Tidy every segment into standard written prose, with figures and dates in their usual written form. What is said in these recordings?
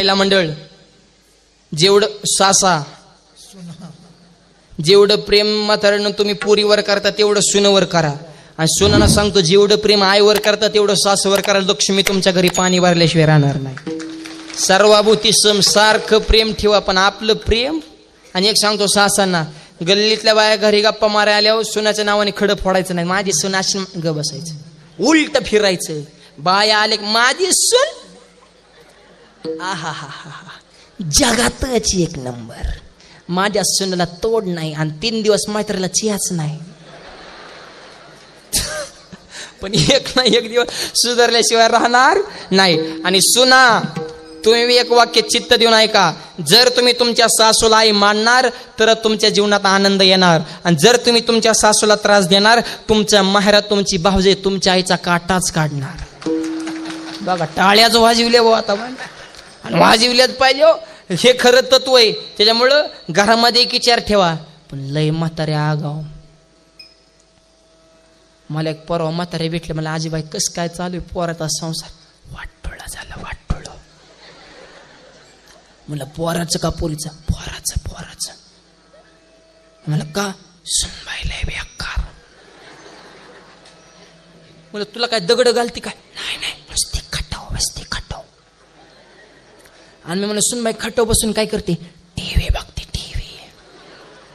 महिला मंडळ, जेवढं सासा जेवढं प्रेम म्हाताऱ्यानं तुम्ही पोरीवर करता तेवढं सुनवर करा. आणि सुनांना सांगतो जेवढं प्रेम आईवर करता तेवढं सासूवर करा. लक्ष्मी तुमच्या घरी पाणी भरल्याशिवाय राहणार नाही. सर्वाभूती सारखं प्रेम ठेवा, पण आपलं प्रेम. आणि एक सांगतो सासांना, गल्लीतल्या बाया घरी गप्पा मारायला आल्यावर सुनाच्या नावाने खडं फोडायचं नाही. माझी सून अशी ग बसायचं, उलट फिरायचं. बाया आले माझी सून आहा हा हा हा जगातच एक नंबर. माझ्या सुनाला तोड नाही आणि 3 दिवस मैत्रीला चियाच नाही. पण एक ना एक दिवस सुधारल्याशिवाय राहणार नाही. आणि सुना, तुम्ही एक वाक्य चित्त देऊन ऐका. जर तुम्ही तुमच्या सासूला आई मानणार तर तुमच्या जीवनात आनंद येणार. आणि जर तुम्ही तुमच्या सासूला त्रास देणार, तुमच्या माहेरात तुमची भावजे तुमच्या आईचा काटाच काढणार. बघा, टाळ्याच वाजविले भाऊ आता, आणि वाजविल्याच पाहिजे. हे खरं तत्व आहे. त्याच्यामुळं घरामध्ये एक विचार ठेवा. पण लय म्हातारे आगाव. मला एक परवा म्हातारे भेटले. मला आजीबाई कस काय चालू आहे पोराचा संसार? वाटोळा झाला, वाटोळा. मला पोराचं का पोरीचं? पोराचं. मला का? सुनबाई लय बेकार. मला तुला काय दगड घालती काय? नाही बसती खटाव. आणि मी म्हणलं सुनबाई खटाव बसून काय करते? टीव्ही बघते, टीव्ही.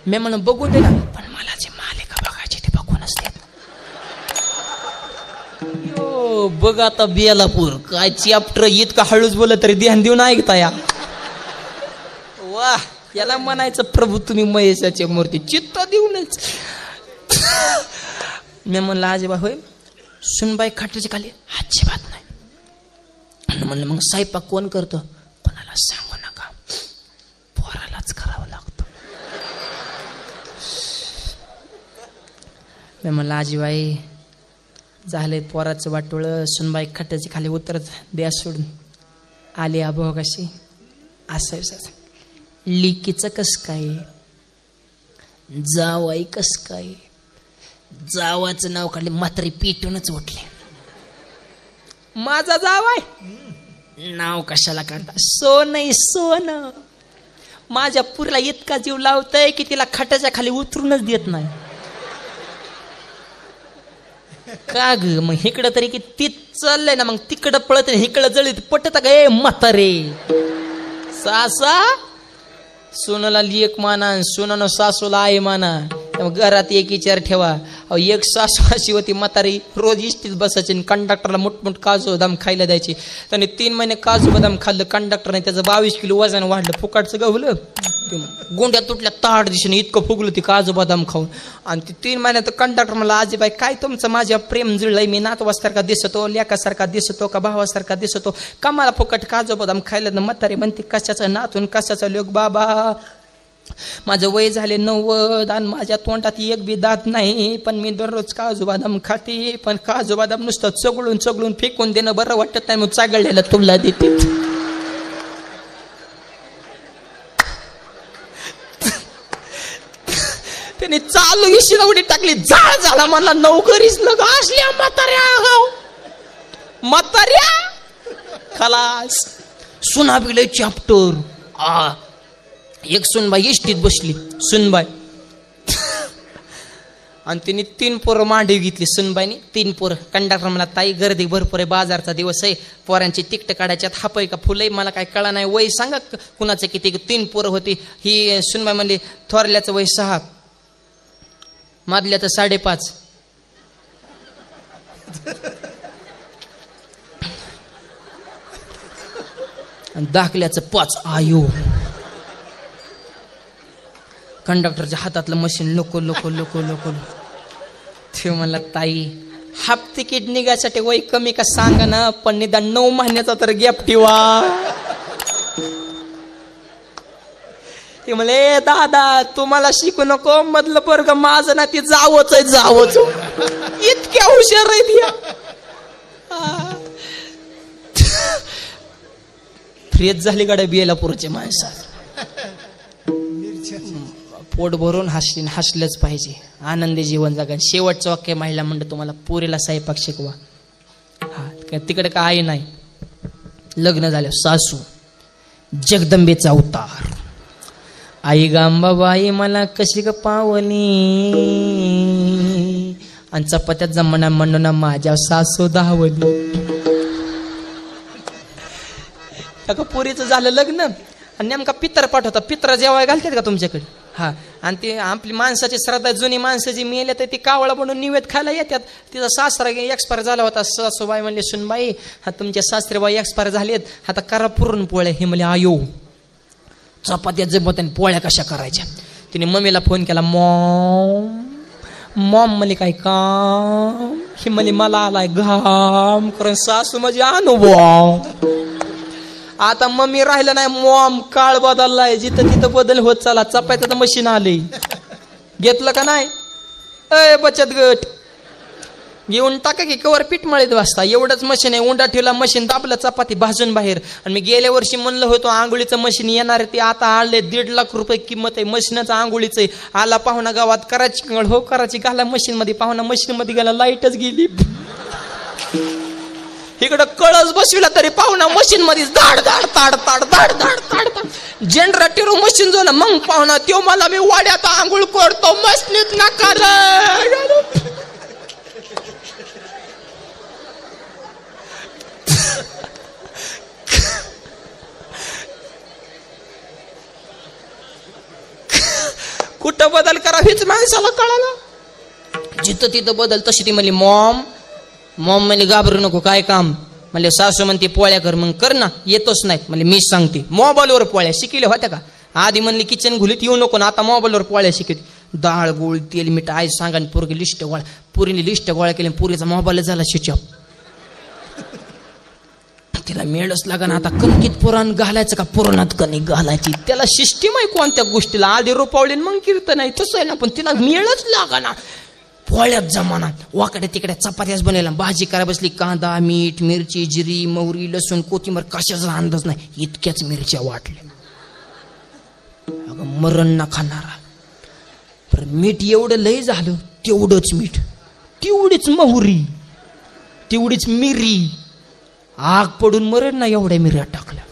मी म्हणलं बघू दे ना, पण मला जी मालिका बघायची ती बघूनच देत. बघ आता बेलापूर काय चॅप्टर इतका हळूच बोलत तरी ध्यान देऊन ऐकता या. वाह, याला म्हणायचं प्रभू तुम्ही महेशाची मूर्ती, चित्त देऊनच. मी म्हणलं आजीबा होय? सुनबाई खाटाची खाली अजिबात नाही. म्हणलं मग स्वयंपाक कोण करतो? कोणाला सांगू नका, पोरालाच करावं लागतं. मी म्हणलं आजीबाई झालंय पोराचं वाटोळं. सुनबाई खाटाची खाली उतरत द्या सोडून आली अभोगाशी. असं लिकीचं कस काय? जावाई कस काय? जावाचं नाव काढले म्हातारी पेटूनच उठले. माझा जावाय नाव कशाला काढता? सोन. माझ्या पुरीला इतका जीव लावतय की तिला खाटाच्या खाली उतरूनच देत नाही. का ग? मग इकडं तरी की ती चाललंय ना, मग तिकडं पळत इकडं जळीत पटत का? ए म्हातारे, सासा सोनाला लेक माना, सोनानं सासूला आई माना. घरात एक विचार ठेवा. एक सासू अशी होती म्हातारी, रोज इष्टीत बसायची आणि कंडक्टरला मोठमोठ काजू बदाम खायला द्यायची. त्याने 3 महिने काजू बदाम खाल्लं कंडक्टरने, त्याचं 22 किलो वजन वाढलं. फुकाटचं गवलं, गोंड्या तुटल्या ताड दिशेने, इतकं फुगलं ती काजू बदाम खाऊन. आणि ती 3 महिन्यात कंडक्टर मला आजीबाई काय तुमचं माझ्या प्रेम जुळलंय? मी नातवासारखा दिसतो, लेकासारखा दिसतो का भावासारखा दिसतो का? मला फुकट काजू बदाम खायला ना. म्हातारी म्हणते कशाचं नातून कशाचा लोक बाबा? माझं वय झाले 90 आणि माझ्या तोंडात एक बी दात नाही, पण मी दररोज काजू बदाम खाते. पण काजू बदाम नुसतं चगळून फेकून देणं बरं वाटत नाही, मग चागळलेलं तुला देते. त्याने चालू इशीला उडी टाकली, जाळ झाला. मला नोकरीच लग असल्या म्हाताऱ्या खलास. सुना बिले चॅप्टर. एक सुनबाई इष्टीत बसली, सुनबाई. आणि तिने 3 पोरं मांडवी घेतली. सुनबाईने 3 पोरं. कंडक्टर मला ताई गर्दी भरपूर आहे, बाजारचा दिवस आहे, पोरांची तिकट काढायच्यात, हापय का फुलय? मला काय कळा नाही. वय सांगा कुणाचं किती? 3 पोरं होती. ही सुनबाई म्हणली थोरल्याचं वय 6, मधल्याचं 5.5, आणि दाखल्याचं 5. आयो. कंडक्टरच्या हातातलं मशीन लोको. ते म्हणला ताई हाफ तिकीट निघायसाठी वय कमी का सांगा ना, पण निदान 9 महिन्याचा तर गॅप ठेवा. ते म्हणले दादा तुम्हाला शिकू नको, मधलं वर्ग माझं ना, ती जावच इतक्या हुशार आहे. फ्रेश झाली गाड्या बेलापूरच्या माणसा. पोट भरून हसलंच पाहिजे, आनंदी जीवन जगा. शेवटचं वाक्य महिला म्हणतं तुम्हाला पोरीला स्वयंपाक शिकवा. हा तिकडे काय नाही. लग्न झालं सासू जगदंबेचा अवतार. आई गांबाबाई मला कशी ग पावली, आणि चपात्यात जमना म्हणून माझ्या सासू धावली. अगं पुरीचं झालं लग्न आणि नेमका पित्र पाठवता. पित्र जेवाय घालतात का तुमच्याकडे? हा. आणि ते आपली माणसाची श्रद्धा, जुनी माणसं जी मेल्या तर ती कावळा बनून निवेद खायला येतात. तिचा सासरा एक्सपायर झाला होता. सासूबाई म्हणले सुनबाई हा तुमच्या सासरेबाई एक्सपायर झालेत, आता करा पुरण पोळ्या. हे म्हणले आयो चपात्या जमत आणि पोळ्या कशा करायच्या. तिने मम्मीला फोन केला. मॉम म्हणले काय काम. ही म्हणले मला आलाय घाम करून. सासू म्हणजे अनुभव. आता मम्मी राहिलं नाही, मॉम काळ बदललाय. जिथं तिथं बदल होत चाला. चपात्याचं मशीन आले, घेतलं का नाही? अय बचत गट घेऊन टाका की कवर पीठ मळीत वाजता. एवढंच मशीन आहे. उंडा ठेवला, मशीन दाबलं, चपाती भाजून बाहेर. आणि मी गेल्या वर्षी म्हणलं होतो आंघोळीचं मशीन येणार आहे, ते आता आणले. 1.5 लाख रुपये किंमत आहे मशीनचं आंघोळीचं. आला पाहुणा गावात करायची हो करायची घाला मशीन मध्ये. पाहुणा मशीन मध्ये गेला, लाईटच गेली. इकडं कळस बसविला तरी पाहुणा मशीन मध्ये धाड धाड ताड ताड धाड धाड ताड ताड. जनरेटर मशीन जो ना मग पाहुणा त्यो मला मी वाड्यात आंघोळ करतो मशीनीत नका रे. कुठं बदल करा हेच माणसाला कळालं. जिथं तिथं बदल. तशी ती म्हणली मॉम म्हणली घाबरू नको काय काम. म्हणले सासू म्हणते पोळ्या कर. मग कर ना. येतोच नाही म्हणले मीच सांगते. मोबाईलवर पोळ्या शिकले होत्या का? आधी म्हणली किचन घुलीत येऊ नको ना, आता मोबाईलवर पोळ्या शिकते. डाळ गोळ तेल मीठ आई सांगा. पोरगी लिस्ट गोळा. पुरीने लिस्ट गोळा केली. पुरीचा मोबाईल झाला स्विच ऑफ. तिला मेळच लागा ना. आता कणकीत पुराण घालायचं का पुराणात कणिक घालायची? त्याला सिस्टीम आहे कोणत्या गोष्टीला. आधी रोपावली मग कीर्तन आहे तसं आहे ना. पण तिला मेळच लागा ना. पोळ्यात जमाना. वाकडे तिकडे चपात्याच बनवल्या. भाजी करा बसली. कांदा मीठ मिरची जिरी मोहरी लसूण कोथिंबीर कशाचा अंदाज नाही. इतक्याच मिरच्या वाटल्या. अगं मरण ना खाणारा. पर मीठ एवढं लय झालं. तेवढंच मीठ, तेवढीच मोहरी, तेवढीच मिरी. आग पडून मरण ना एवढ्या मिऱ्या टाकल्या.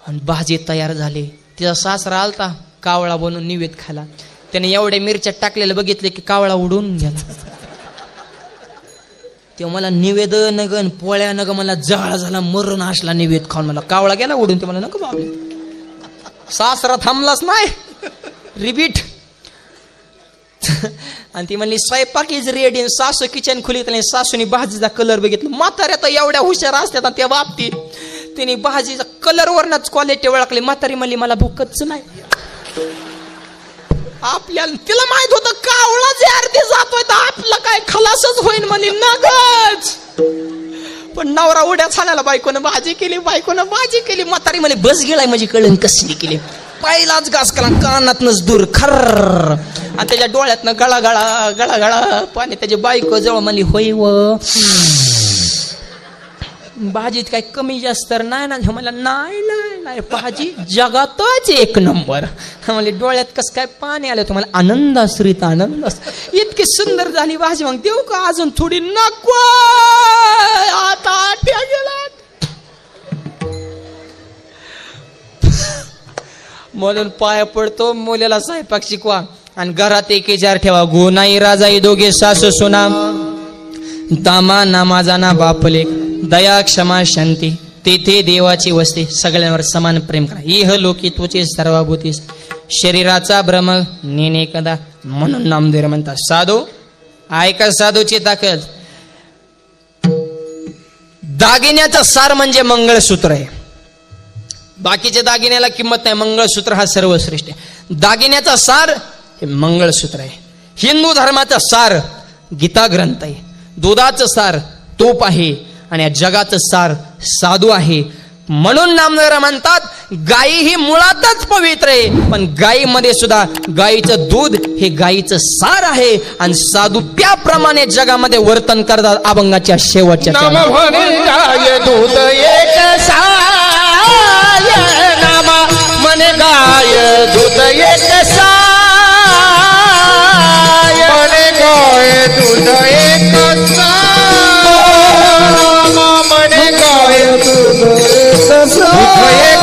आणि भाजी तयार झाली. तिचा सासरा आलता कावळा बनून निवेद खायला. त्याने एवढ्या मिरच्या टाकलेलं बघितले की कावळा उडून गेला. तेव्हा मला निवेद नगन पोळ्या नग मला जाळ झाला. मरण असला निवेद खाऊन. मला कावळा गेला उडून. ते मला नको बाबले. सासरा थांबलाच नाही. रिपीट. आणि ती म्हणली स्वयंपाक इज रेडी. सासू किचन खुलीत. सासूनी भाजीचा कलर बघितला. म्हाताऱ्या तर एवढ्या हुशार असतात त्या बाबतीत. तिने भाजीचा कलर वरनच क्वालिटी ओळखली. म्हातारी म्हणली मला भूकच नाही. आपल्याला तिला माहित होतं कावळा जे अर्धे जातोय तर आपलं काय खलासच होईल म्हणली नगच. पण नवरा उड्या छाण्याला बायकोनं भाजी केली. बायकोनं भाजी केली. म्हातारी म्हणे बस गेलाय माझी कळण कसली केली. पहिलाच घास केला कानातनच दूर खर. आणि त्याच्या डोळ्यातनं गळा गळा गळा गळा पाणी. त्याची बायको जवळ म्हणली होय व भाजीत काही कमी जास्त नाही ना. मला नाही नाही नाही भाजी जगातच एक नंबर. म्हणजे डोळ्यात कसं काय पाणी आलं. तुम्हाला आनंद आश्रित आनंद. इतकी सुंदर झाली भाजी. मग देऊ का अजून थोडी? नको आता आट्या गेला. म्हणून पाया पडतो मुलीला स्वयंपाक शिकवा. आणि घरात एक विचार ठेवा. गुणाई राजाई दोघे सासू सुना. दामा ना माझा ना बापले. दया क्षमा शांती तेथे देवाची वस्ती. सगळ्यांवर समान प्रेम करा. इह लोकी तुझे सर्वभूतीस. शरीराचा भ्रम नेणे कदा. म्हणून नामदेव म्हणतात साधू ऐका साधूची ताकद. दागिन्याचा सार म्हणजे मंगळसूत्र आहे. बाकीच्या दागिन्याला किंमत नाही. मंगळसूत्र हा सर्वश्रेष्ठ आहे. दागिन्याचा सार हे मंगळसूत्र आहे. हिंदू धर्माचा सार गीता ग्रंथ आहे. दुधाचं सार तूप आहे. आणि या जगाचं सार साधू आहे. म्हणून नामदेव म्हणतात गाई ही मुळातच पवित्र आहे. पण गाईमध्ये सुद्धा गाईचं दूध हे गाईचं सार आहे. आणि साधू त्याप्रमाणे जगामध्ये वर्तन करतात. अभंगाच्या शेवटच्या गाय दूध एक साय. नामा मने गाय दूध एक साय. मने गाय दूध एक साय. मने गाय दूध एक साय.